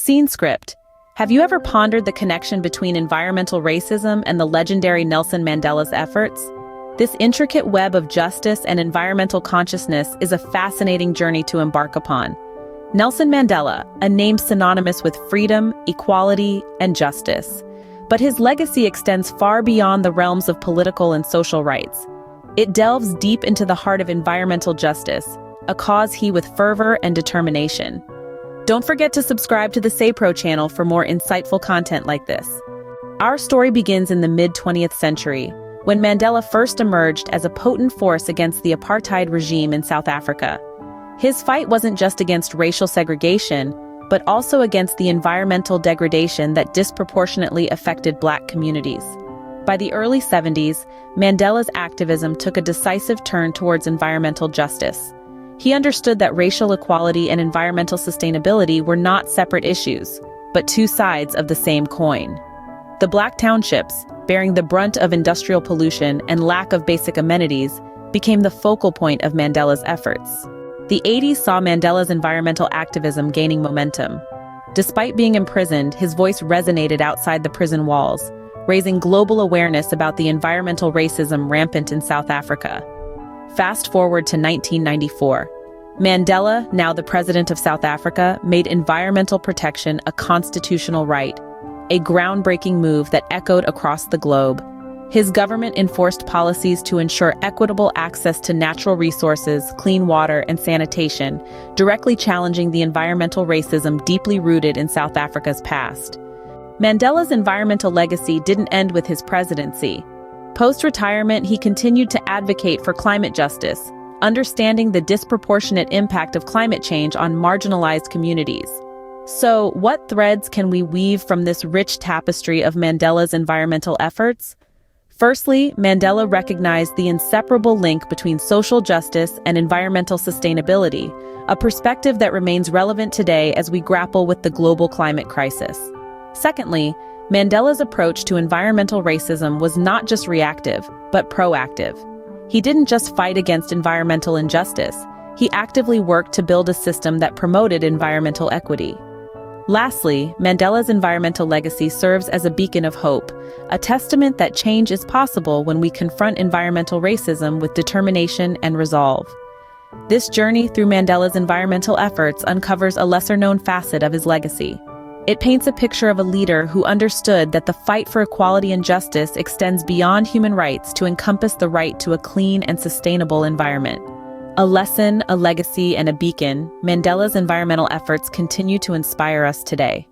Scene script. Have you ever pondered the connection between environmental racism and the legendary Nelson Mandela's efforts? This intricate web of justice and environmental consciousness is a fascinating journey to embark upon. Nelson Mandela, a name synonymous with freedom, equality, and justice. But his legacy extends far beyond the realms of political and social rights. It delves deep into the heart of environmental justice, a cause he with fervor and determination. Don't forget to subscribe to the SayPro channel for more insightful content like this. Our story begins in the mid-20th century, when Mandela first emerged as a potent force against the Apartheid regime in South Africa. His fight wasn't just against racial segregation, but also against the environmental degradation that disproportionately affected Black communities. By the early 70s, Mandela's activism took a decisive turn towards environmental justice. He understood that racial equality and environmental sustainability were not separate issues, but two sides of the same coin. The Black townships, bearing the brunt of industrial pollution and lack of basic amenities, became the focal point of Mandela's efforts. The 80s saw Mandela's environmental activism gaining momentum. Despite being imprisoned, his voice resonated outside the prison walls, raising global awareness about the environmental racism rampant in South Africa. Fast forward to 1994. Mandela, now the president of South Africa, made environmental protection a constitutional right, a groundbreaking move that echoed across the globe. His government enforced policies to ensure equitable access to natural resources, clean water, and sanitation, directly challenging the environmental racism deeply rooted in South Africa's past. Mandela's environmental legacy didn't end with his presidency. Post-retirement, he continued to advocate for climate justice, understanding the disproportionate impact of climate change on marginalized communities. So, what threads can we weave from this rich tapestry of Mandela's environmental efforts? Firstly, Mandela recognized the inseparable link between social justice and environmental sustainability, a perspective that remains relevant today as we grapple with the global climate crisis. Secondly, Mandela's approach to environmental racism was not just reactive, but proactive. He didn't just fight against environmental injustice, he actively worked to build a system that promoted environmental equity. Lastly, Mandela's environmental legacy serves as a beacon of hope, a testament that change is possible when we confront environmental racism with determination and resolve. This journey through Mandela's environmental efforts uncovers a lesser-known facet of his legacy. It paints a picture of a leader who understood that the fight for equality and justice extends beyond human rights to encompass the right to a clean and sustainable environment. A lesson, a legacy, and a beacon, Mandela's environmental efforts continue to inspire us today.